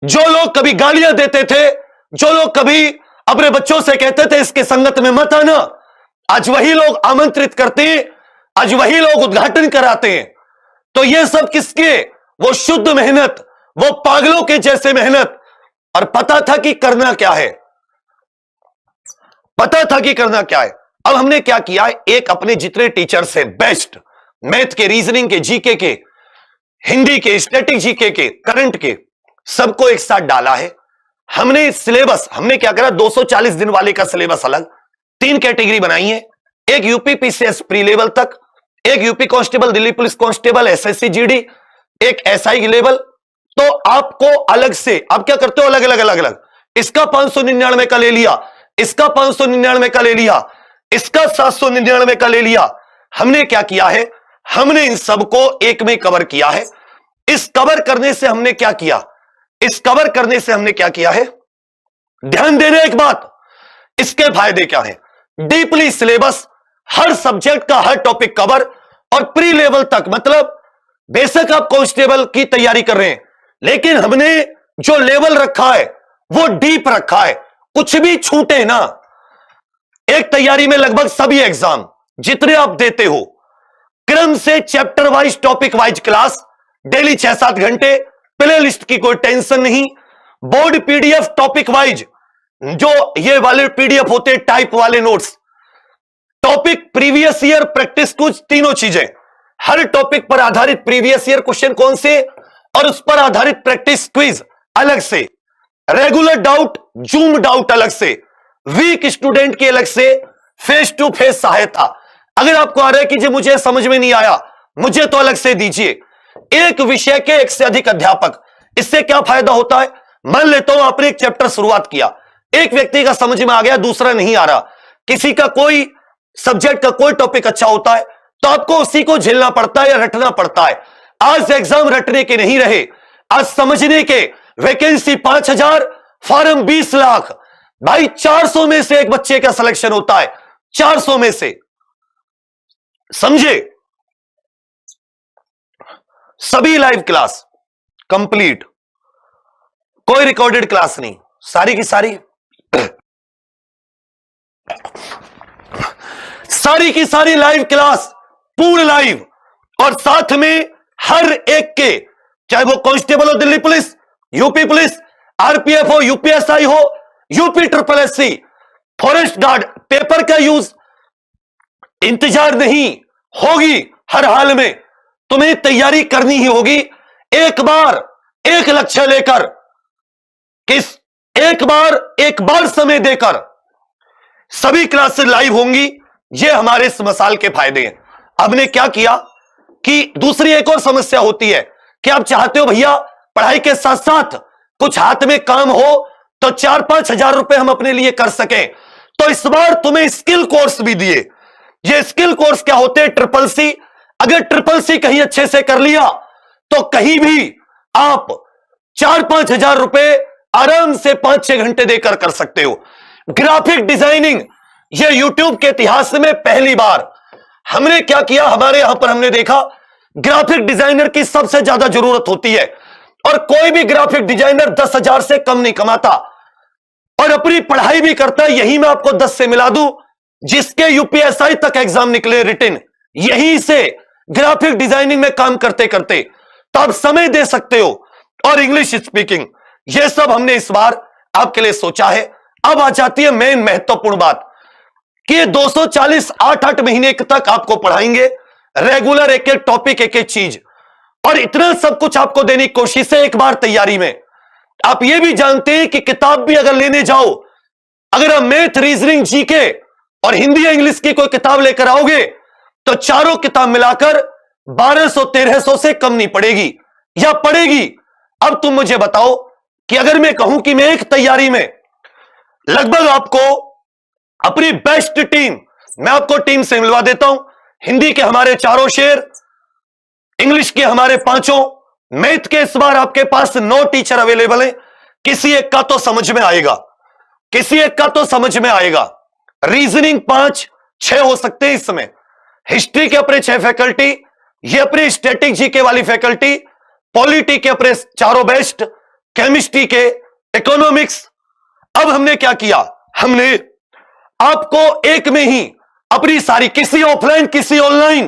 जो लोग कभी गालियां देते थे, जो लोग कभी अपने बच्चों से कहते थे इसके संगत में मत आना, आज वही लोग आमंत्रित करते हैं, आज वही लोग उद्घाटन कराते हैं। तो ये सब किसके? वो शुद्ध मेहनत, वो पागलों के जैसे मेहनत। और पता था कि करना क्या है, पता था कि करना क्या है। अब हमने क्या किया, एक अपने जितने टीचर्स हैं बेस्ट, मैथ के, रीजनिंग के, जीके के, हिंदी के, स्टैटिक जीके के, करंट के, सबको एक साथ डाला है। हमने सिलेबस, हमने क्या करा, 240 दिन वाले का सिलेबस अलग, 3 कैटेगरी बनाई है। एक यूपी पीसीएस प्री लेवल तक, एक UP constable, Delhi police constable, SSC GD, एक एसआई लेवल। तो आपको अलग से, आप क्या करते हो, अलग अलग अलग अलग, इसका 599 का ले लिया, इसका 599 का ले लिया, इसका 799 का ले लिया। हमने क्या किया है, हमने इन सबको एक में कवर किया है। इस कवर करने से हमने क्या किया, इस कवर करने से हमने क्या किया है, ध्यान देना एक बात, इसके फायदे क्या है। डीपली सिलेबस, हर सब्जेक्ट का हर टॉपिक कवर, और प्री लेवल तक, मतलब बेशक आप कांस्टेबल की तैयारी कर रहे हैं, लेकिन हमने जो लेवल रखा है वो डीप रखा है, कुछ भी छूटे ना। एक तैयारी में लगभग सभी एग्जाम जितने आप देते हो, क्रम से chapter wise, topic wise class, daily 6-7 घंटे, प्ले लिस्ट की कोई टेंशन नहीं, बोर्ड पीडीएफ टॉपिक वाइज, जो ये वाले पीडीएफ होते टाइप वाले notes, topic previous year practice, कुछ तीनों चीजें, हर टॉपिक पर आधारित प्रीवियस ईयर क्वेश्चन कौन से, और उस पर आधारित प्रैक्टिस क्विज अलग से, रेगुलर डाउट, जूम डाउट अलग से, वीक स्टूडेंट की अलग से, फेस टू फेस सहायता। अगर आपको आ रहा है कि जी मुझे समझ में नहीं आया, मुझे तो अलग से दीजिए। एक विषय के एक से अधिक अध्यापक, इससे क्या फायदा होता है, मान लेता हूं आपने एक चैप्टर शुरुआत किया, एक व्यक्ति का समझ में आ गया, दूसरा नहीं आ रहा, किसी का कोई सब्जेक्ट का कोई टॉपिक अच्छा होता है, तो आपको उसी को झेलना पड़ता है या रटना पड़ता है। आज एग्जाम रटने के नहीं रहे, आज समझने के। वैकेंसी 5000, फॉर्म 20 लाख, भाई 400 में से एक बच्चे का सिलेक्शन होता है, 400 में से, समझे। सभी लाइव क्लास कंप्लीट, कोई रिकॉर्डेड क्लास नहीं, सारी की सारी सारी की सारी लाइव क्लास, पूर्ण लाइव। और साथ में हर एक के, चाहे वो कांस्टेबल हो, Delhi police, UP police, RPF हो, यूपीएसआई हो, UP triple SC, forest guard, paper का यूज, इंतजार नहीं होगी, हर हाल में तुम्हें तैयारी करनी ही होगी। एक बार एक लक्ष्य लेकर, किस एक बार समय देकर सभी क्लासेस लाइव होंगी। ये हमारे इस मसाल के फायदे हैं। हमने क्या किया कि दूसरी एक और समस्या होती है कि आप चाहते हो भैया पढ़ाई के साथ साथ कुछ हाथ में काम हो, तो 4-5 हजार रुपए हम अपने लिए कर सकें। तो इस बार तुम्हें स्किल कोर्स भी दिए। ये स्किल कोर्स क्या होते हैं, ट्रिपल सी। अगर ट्रिपल सी कहीं अच्छे से कर लिया तो कहीं भी आप 4-5 हजार रुपए आराम से 5-6 घंटे देकर कर सकते हो। ग्राफिक डिजाइनिंग, ये यूट्यूब के इतिहास में पहली बार हमने क्या किया, हमारे यहां पर हमने देखा ग्राफिक डिजाइनर की सबसे ज्यादा जरूरत होती है, और कोई भी ग्राफिक डिजाइनर 10,000 से कम नहीं कमाता और अपनी पढ़ाई भी करता है। यही मैं आपको 10 से मिला दूं, जिसके यूपीएसआई तक एग्जाम निकले रिटन, यहीं से ग्राफिक डिजाइनिंग में काम करते करते तो आप समय दे सकते हो। और इंग्लिश स्पीकिंग, यह सब हमने इस बार आपके लिए सोचा है। अब आ जाती है मेन महत्वपूर्ण बात कि 240 8-8 महीने तक आपको पढ़ाएंगे, रेगुलर एक एक टॉपिक, एक एक चीज, और इतना सब कुछ आपको देने की कोशिश है एक बार तैयारी में। आप ये भी जानते हैं कि किताब भी अगर लेने जाओ, अगर आप मैथ, रीजनिंग, जीके और हिंदी या इंग्लिश की कोई किताब लेकर आओगे तो चारों किताब मिलाकर 1200-1300 से कम नहीं पड़ेगी, या पड़ेगी। अब तुम मुझे बताओ कि अगर मैं कहूं कि मैं एक तैयारी में लगभग आपको अपनी बेस्ट टीम, मैं आपको टीम से मिलवा देता हूं। हिंदी के हमारे 4 शेर, इंग्लिश के हमारे 5, मैथ के इस बार आपके पास 9 टीचर अवेलेबल हैं। किसी एक का तो समझ में आएगा, किसी एक का तो समझ में आएगा। रीजनिंग 5-6 हो सकते हैं इसमें, हिस्ट्री के अपने 6 फैकल्टी, ये अपनी स्टैटिक जीके वाली फैकल्टी, पॉलिटी के अपने 4 बेस्ट, केमिस्ट्री के, इकोनॉमिक्स। अब हमने क्या किया, हमने आपको एक में ही अपनी सारी, किसी ऑफलाइन किसी ऑनलाइन,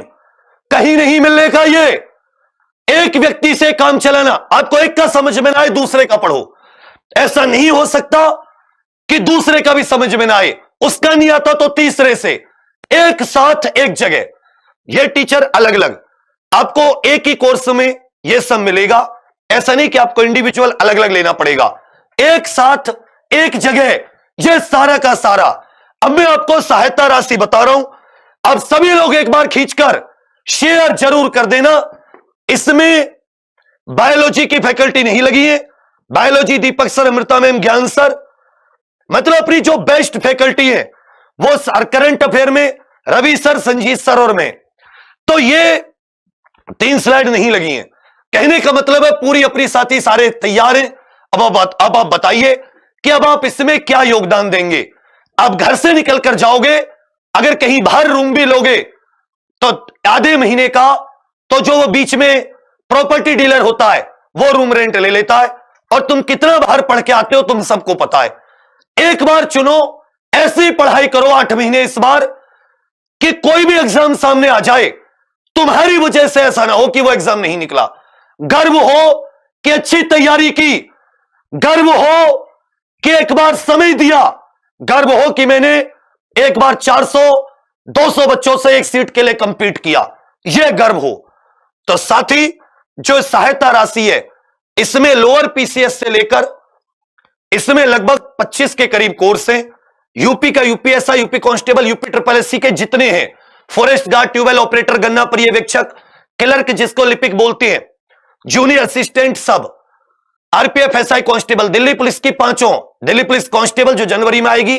कहीं नहीं मिलने का, ये एक व्यक्ति से काम चलाना। आपको एक का समझ में ना आए दूसरे का पढ़ो, ऐसा नहीं हो सकता कि दूसरे का भी समझ में ना आए, उसका नहीं आता तो तीसरे से, एक साथ एक जगह। ये टीचर अलग अलग, आपको एक ही कोर्स में ये सब मिलेगा, ऐसा नहीं कि आपको इंडिविजुअल अलग अलग लेना पड़ेगा, एक साथ एक जगह ये सारा का सारा। अब मैं आपको सहायता राशि बता रहा हूं, अब सभी लोग एक बार खींचकर शेयर जरूर कर देना। इसमें बायोलॉजी की फैकल्टी नहीं लगी है, बायोलॉजी दीपक सर, अमृता मैम, ज्ञान सर, मतलब अपनी जो बेस्ट फैकल्टी है वो करंट अफेयर में रवि सर, संजीत सर और मैं। तो ये 3 स्लाइड नहीं लगी हैं, कहने का मतलब है पूरी अपनी साथी सारे तैयार हैं। अब आप बताइए कि अब आप इसमें क्या योगदान देंगे। आप घर से निकलकर जाओगे, अगर कहीं बाहर रूम भी लोगे तो आधे महीने का, तो जो वो बीच में प्रॉपर्टी डीलर होता है वो रूम रेंट ले लेता है, और तुम कितना बाहर पढ़ के आते हो तुम सबको पता है। एक बार चुनो, ऐसी पढ़ाई करो 8 महीने इस बार कि कोई भी एग्जाम सामने आ जाए तुम्हारी वजह से ऐसा ना हो कि वो एग्जाम नहीं निकला। गर्व हो कि अच्छी तैयारी की, गर्व हो कि एक बार समय दिया, गर्व हो कि मैंने एक बार 400-200 बच्चों से एक सीट के लिए कंपीट किया, यह गर्व हो। तो साथी जो सहायता राशि है इसमें लोअर पीसीएस से लेकर इसमें लगभग 25 के करीब कोर्स हैं। यूपी का UPSI, UP constable, UP triple SC के जितने हैं, फॉरेस्ट गार्ड, ट्यूबवेल ऑपरेटर, गन्ना पर्यवेक्षक, क्लर्क जिसको लिपिक बोलते हैं, जूनियर असिस्टेंट, सब, RPF, SI, constable, Delhi police की 5 दिल्ली पुलिस कांस्टेबल जो जनवरी में आएगी,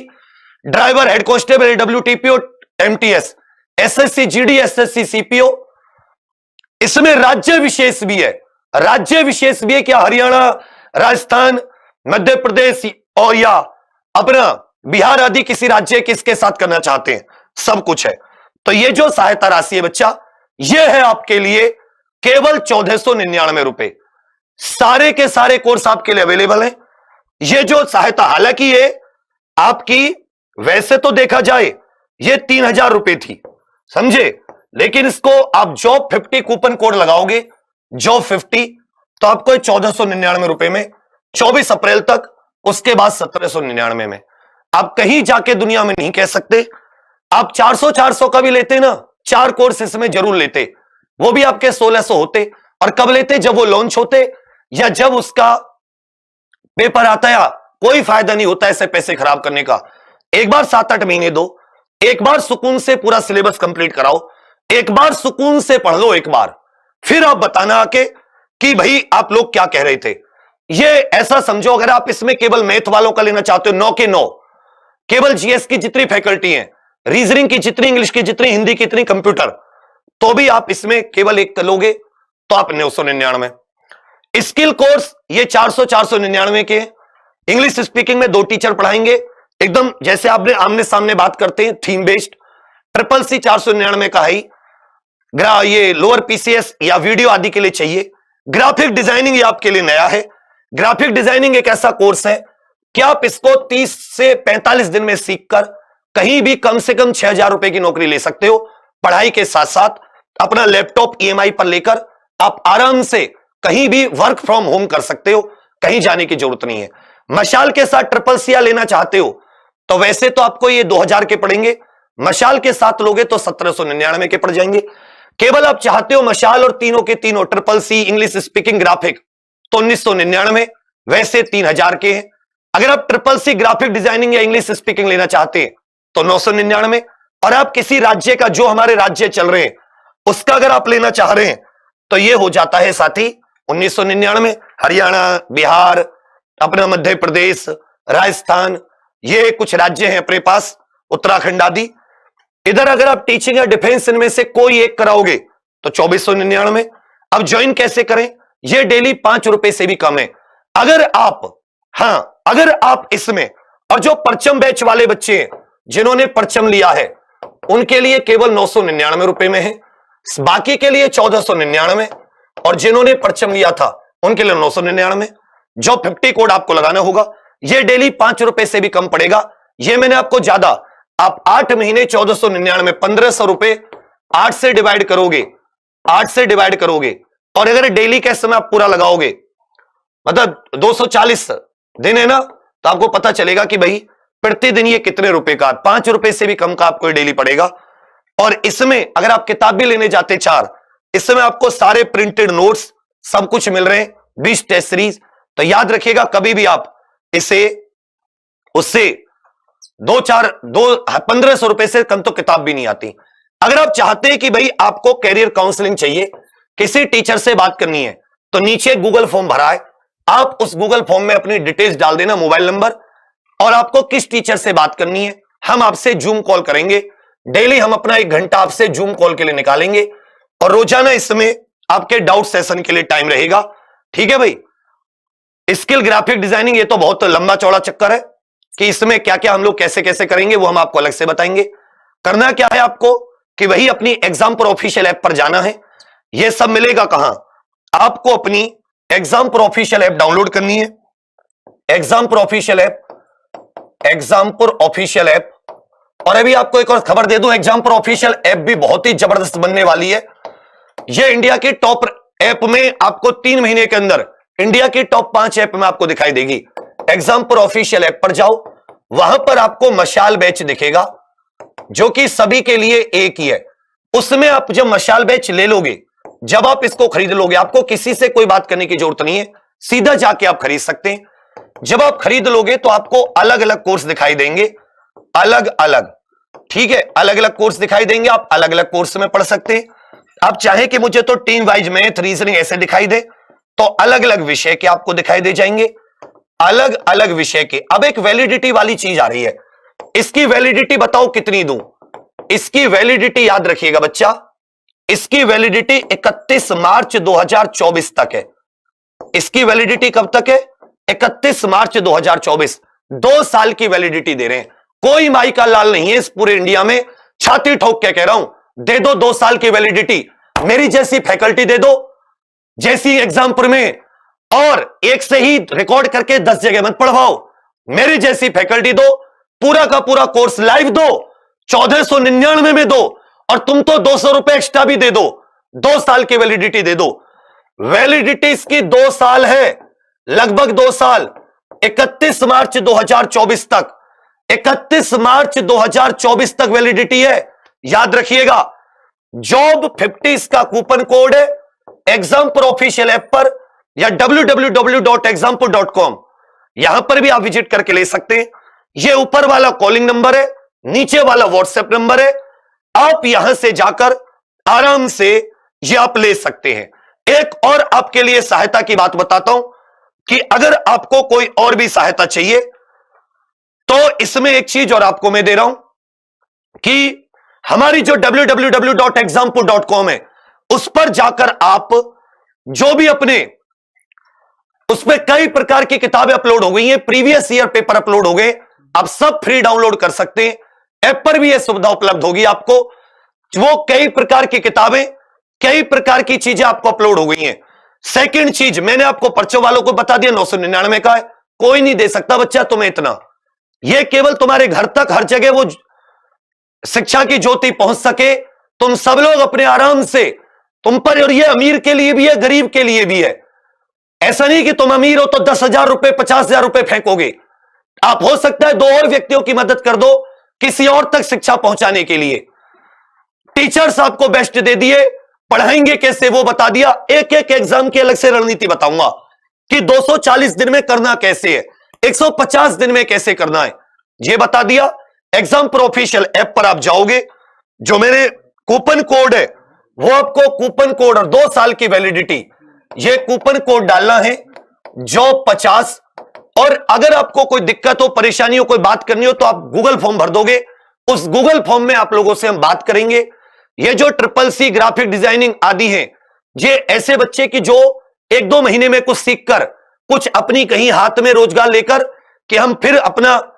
driver, head constable, WTPO, MTS, SSC, GD, SSC, CPO. इसमें राज्य विशेष भी है, राज्य विशेष भी है, क्या हरियाणा, राजस्थान, मध्य प्रदेश और या अपना बिहार आदि किसी राज्य किसके साथ करना चाहते हैं, सब कुछ है। तो ये जो सहायता राशि है बच्चा, ये है आपके लिए केवल 1499 रुपए। सारे के सारे कोर्स आपके लिए अवेलेबल है। ये जो सहायता, हालांकि ये आपकी वैसे तो देखा जाए ये 3000 रुपए थी, समझे, लेकिन इसको आप जॉब 50 कूपन कोड लगाओगे, जॉब 50, तो आपको 1499 रुपए में 24 अप्रैल तक, उसके बाद 1799 में। आप कहीं जाके दुनिया में नहीं कह सकते। आप 400 का भी लेते ना, 4 कोर्स इसमें जरूर लेते, वो भी आपके 1600 होते। और कब लेते, जब वो लॉन्च होते या जब उसका पेपर आता, या कोई फायदा नहीं होता ऐसे पैसे खराब करने का। एक बार 7-8 महीने दो, एक बार सुकून से पूरा सिलेबस कंप्लीट कराओ, एक बार सुकून से पढ़ लो एक बार, फिर आप बताना आके कि भाई आप लोग क्या कह रहे थे। ये ऐसा समझो, अगर आप इसमें केवल मैथ वालों का लेना चाहते हो 9 के 9, केवल जीएस की जितनी फैकल्टी है, रीजनिंग की जितनी, इंग्लिश की जितनी, हिंदी की जितनी, कंप्यूटर, तो भी आप इसमें केवल एक लोगे तो आप 999। स्किल कोर्स ये 499 के। इंग्लिश स्पीकिंग में 2 टीचर पढ़ाएंगे, एकदम जैसे आपने आमने सामने बात करते हैं, थीम बेस्ड। ट्रिपल सी 499 का है। ये लोअर पीसीएस या वीडियो आदि के लिए चाहिए। ग्राफिक डिजाइनिंग ये आपके लिए नया है। ग्राफिक डिजाइनिंग एक ऐसा कोर्स है कि आप इसको 30 से 45 दिन में सीखकर कहीं भी कम से कम 6000 रुपए की नौकरी ले सकते हो। पढ़ाई के साथ साथ अपना लैपटॉप ईएमआई पर लेकर आप आराम से कहीं भी वर्क फ्रॉम होम कर सकते हो, कहीं जाने की जरूरत नहीं है। मशाल के साथ ट्रिपल सी लेना चाहते हो तो वैसे तो आपको ये 2000 के पड़ेंगे, मशाल के साथ लोगे तो 1799 के पड़ जाएंगे। केवल आप चाहते हो मशाल और तीनों के तीनों, triple C, English speaking, graphic, तो 1999, वैसे 3000 के हैं। अगर आप ट्रिपल सी ग्राफिक डिजाइनिंग या इंग्लिश स्पीकिंग लेना चाहते हैं तो 999, और आप किसी राज्य का, जो हमारे राज्य चल रहे हैं उसका अगर आप लेना चाह रहे हैं तो ये हो जाता है साथी 1999। हरियाणा, बिहार, अपना मध्य प्रदेश, राजस्थान, ये कुछ राज्य हैं अपने पास, उत्तराखंड आदि। इधर अगर आप टीचिंग या डिफेंस इनमें से कोई एक कराओगे तो 2499। अब ज्वाइन कैसे करें, ये डेली 5 रुपए से भी कम है। अगर आप इसमें, और जो परचम बैच वाले बच्चे हैं जिन्होंने परचम लिया है उनके लिए केवल 999 रुपए में है, बाकी के लिए 1499, और जिन्होंने परचम लिया था उनके लिए 999। जो 50 कोड आपको लगाना होगा। ये डेली 5 रुपए से भी कम पड़ेगा। ये मैंने आपको ज्यादा, आप 8 महीने 1499, 1500 रुपए 8 से डिवाइड करोगे, 8 से डिवाइड करोगे, और अगर डेली के समय आप पूरा लगाओगे, मतलब 240 दिन है ना, तो आपको पता चलेगा कि भाई प्रतिदिन ये कितने रुपए का, 5 रुपए से भी कम का आपको डेली पड़ेगा। और इसमें अगर आप किताब भी लेने जाते 4, इसमें आपको सारे प्रिंटेड नोट्स सब कुछ मिल रहे हैं, 20 टेस्ट सीरीज। तो याद रखिएगा, कभी भी आप इसे उससे 1500 रुपए से कम तो किताब भी नहीं आती। अगर आप चाहते हैं कि भाई आपको कैरियर काउंसलिंग चाहिए, किसी टीचर से बात करनी है, तो नीचे गूगल फॉर्म भरा है, आप उस गूगल फॉर्म में अपनी डिटेल्स डाल देना, मोबाइल नंबर, और आपको किस टीचर से बात करनी है। हम आपसे जूम कॉल करेंगे, डेली हम अपना 1 घंटा आपसे जूम कॉल के लिए निकालेंगे, और रोजाना इसमें आपके डाउट सेशन के लिए टाइम रहेगा। ठीक है भाई। स्किल ग्राफिक डिजाइनिंग, ये तो बहुत लंबा चौड़ा चक्कर है कि इसमें क्या क्या हम लोग कैसे कैसे करेंगे, वो हम आपको अलग से बताएंगे। करना क्या है आपको कि वही अपनी एग्जाम्पल ऑफिशियल ऐप पर जाना है। ये सब मिलेगा कहां, आपको अपनी एग्जाम्पल ऑफिशियल ऐप डाउनलोड करनी है। Example official app, example official app. और अभी आपको एक और खबर दे दूं, एग्जाम्पल ऑफिशियल ऐप भी बहुत ही जबरदस्त बनने वाली है। ये इंडिया की टॉप ऐप में आपको 3 महीने के अंदर इंडिया की टॉप 5 ऐप में आपको दिखाई देगी। एग्जाम्पल ऑफिशियल ऐप पर जाओ, वहां पर आपको मशाल बैच दिखेगा, जो कि सभी के लिए एक ही है। उसमें आप जब मशाल बैच ले लोगे, जब आप इसको खरीद लोगे, आपको किसी से कोई बात करने की जरूरत नहीं है, सीधा जाके आप खरीद सकते हैं। जब आप खरीद लोगे तो आपको अलग अलग कोर्स दिखाई देंगे, अलग अलग, ठीक है, अलग अलग कोर्स दिखाई देंगे। आप अलग अलग कोर्स में पढ़ सकते हैं। आप चाहे कि मुझे तो टीम वाइज मैथ, रीजनिंग ऐसे दिखाई दे, तो अलग अलग विषय के आपको दिखाई दे जाएंगे, अलग अलग विषय के। अब एक वैलिडिटी वाली चीज आ रही है, इसकी वैलिडिटी बताओ कितनी दूं। इसकी वैलिडिटी याद रखिएगा बच्चा, इसकी वैलिडिटी 31 मार्च 2024 तक है। इसकी वैलिडिटी कब तक है? 31 मार्च 2024। 2 साल की वैलिडिटी दे रहे हैं। कोई माई का लाल नहीं है इस पूरे इंडिया में, छाती ठोक के कह रहा हूं, दे दो 2 साल की वैलिडिटी। मेरी जैसी फैकल्टी दे दो, जैसी एग्जाम्पल में, और एक से ही रिकॉर्ड करके 10 जगह मत पढ़वाओ। मेरी जैसी फैकल्टी दो, पूरा का पूरा कोर्स लाइव दो, 1499 में दो, और तुम तो 200 रुपए एक्स्ट्रा भी दे दो। 2 साल की वैलिडिटी दे दो। वैलिडिटी इसकी 2 साल है, लगभग 2 साल, 31 मार्च 2024 तक। 31 मार्च 2024 तक वैलिडिटी है, याद रखिएगा। जॉब 50 इसका कूपन कोड है। एग्जाम्पल ऑफिशियल ऐप पर या www.example.com, यहां पर भी आप विजिट करके ले सकते हैं। ये ऊपर वाला कॉलिंग नंबर है, नीचे वाला व्हाट्सएप नंबर है। आप यहां से जाकर आराम से ये आप ले सकते हैं। एक और आपके लिए सहायता की बात बताता हूं कि अगर आपको कोई और भी सहायता चाहिए, तो इसमें एक चीज और आपको मैं दे रहा हूं कि हमारी जो www.example.com है, उस पर जाकर आप जो भी अपने, उसमें कई प्रकार की किताबें अपलोड हो गई हैं, प्रीवियस ईयर पेपर अपलोड हो गए, आप सब फ्री डाउनलोड कर सकते हैं। ऐप पर भी यह सुविधा उपलब्ध होगी आपको। वो कई प्रकार की किताबें, कई प्रकार की चीजें आपको अपलोड हो गई हैं। सेकंड चीज, मैंने आपको पर्चों वालों को बता दिया 999 का है, कोई नहीं दे सकता बच्चा तुम्हें इतना। यह केवल तुम्हारे घर तक हर जगह वो शिक्षा की ज्योति पहुंच सके, तुम सब लोग अपने आराम से, तुम पर, और यह अमीर के लिए भी है, गरीब के लिए भी है। ऐसा नहीं कि तुम अमीर हो तो 10,000 रुपए, 50,000 रुपए फेंकोगे। आप हो सकता है 2 और व्यक्तियों की मदद कर दो किसी और तक शिक्षा पहुंचाने के लिए। टीचर्स आपको बेस्ट दे दिए, पढ़ाएंगे कैसे वो बता दिया। एक एक एग्जाम की अलग से रणनीति बताऊंगा कि 240 दिन में करना कैसे है, 150 दिन में कैसे करना है, ये बता दिया। एग्जाम्पल ऑफिशियल ऐप पर आप जाओगे, जो मेरे कूपन कोड है, वो आपको कूपन कोड और 2 साल की वैलिडिटी, ये कूपन कोड डालना है, जॉब 50। और अगर आपको कोई दिक्कत हो, परेशानी हो, कोई बात करनी हो, तो आप गूगल फॉर्म भर दोगे। उस गूगल फॉर्म में आप लोगों से हम बात करेंगे। ये जो CCC ग्राफिक डिजाइनिंग आदि हैं, ये ऐसे बच्चे की जो 1-2 महीने में कुछ सीखकर, कुछ अपनी कहीं हाथ में रोजगार लेकर, कि हम फिर अपना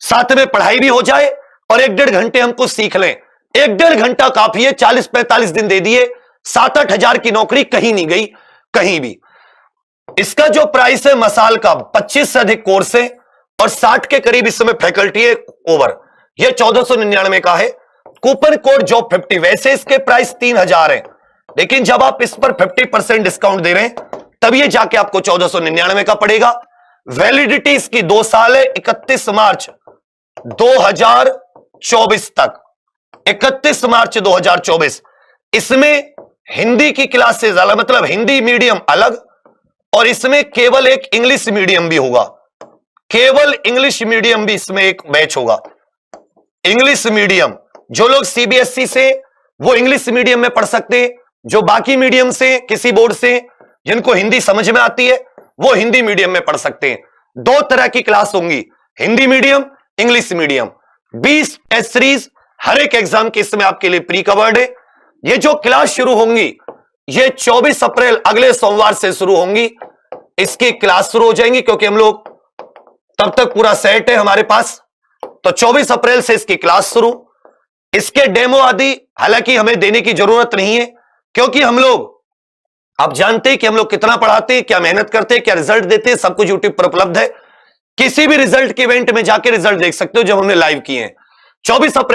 साथ में पढ़ाई भी हो जाए और 1-1.5 घंटे हम कुछ सीख लें। 1-1.5 घंटा काफी है, 40-45 दिन दे दिए, 7-8 हजार की नौकरी कहीं नहीं गई, कहीं भी। इसका जो प्राइस है मसाल का 25 से अधिक कोर्स है और 60 के करीब इस समय फैकल्टी है ओवर, ये 1499 का है। कूपन कोड जॉब 50, वैसे इसके प्राइस 3000 है, लेकिन जब आप इस पर 50% डिस्काउंट दे रहे हैं तब ये जाके आपको 1499 का पड़ेगा। वैलिडिटी इसकी 2 साल है, 31 मार्च 2024 तक, 31 मार्च 2024। इसमें हिंदी की क्लासेस अलग, मतलब हिंदी मीडियम अलग, और इसमें केवल एक इंग्लिश मीडियम भी होगा, केवल इंग्लिश मीडियम भी इसमें एक बैच होगा। इंग्लिश मीडियम, जो लोग सीबीएसई से वो इंग्लिश मीडियम में पढ़ सकते हैं, जो बाकी मीडियम से किसी बोर्ड से जिनको हिंदी समझ में आती है वो हिंदी मीडियम में पढ़ सकते हैं। 2 तरह की क्लास होंगी, Hindi medium, English medium. 20 test series हर एक एग्जाम के इसमें आपके लिए प्री कवर्ड है। ये जो क्लास शुरू होंगी ये 24 अप्रैल अगले सोमवार से शुरू होंगी। इसकी क्लास शुरू हो जाएंगी क्योंकि हम लोग तब तक पूरा सेट है हमारे पास, तो 24 अप्रैल से इसकी क्लास शुरू। इसके डेमो आदि हालांकि हमें देने की जरूरत नहीं है, क्योंकि हम लोग, आप जानते हैं कि हम लोग कितना पढ़ाते हैं, क्या मेहनत करते हैं, क्या रिजल्ट देते हैं, सब कुछ यूट्यूब पर उपलब्ध है। किसी भी रिजल्ट के इवेंट में जाके रिजल्ट देख सकते हो जब हमने लाइव किए हैं। 24 अप्रैल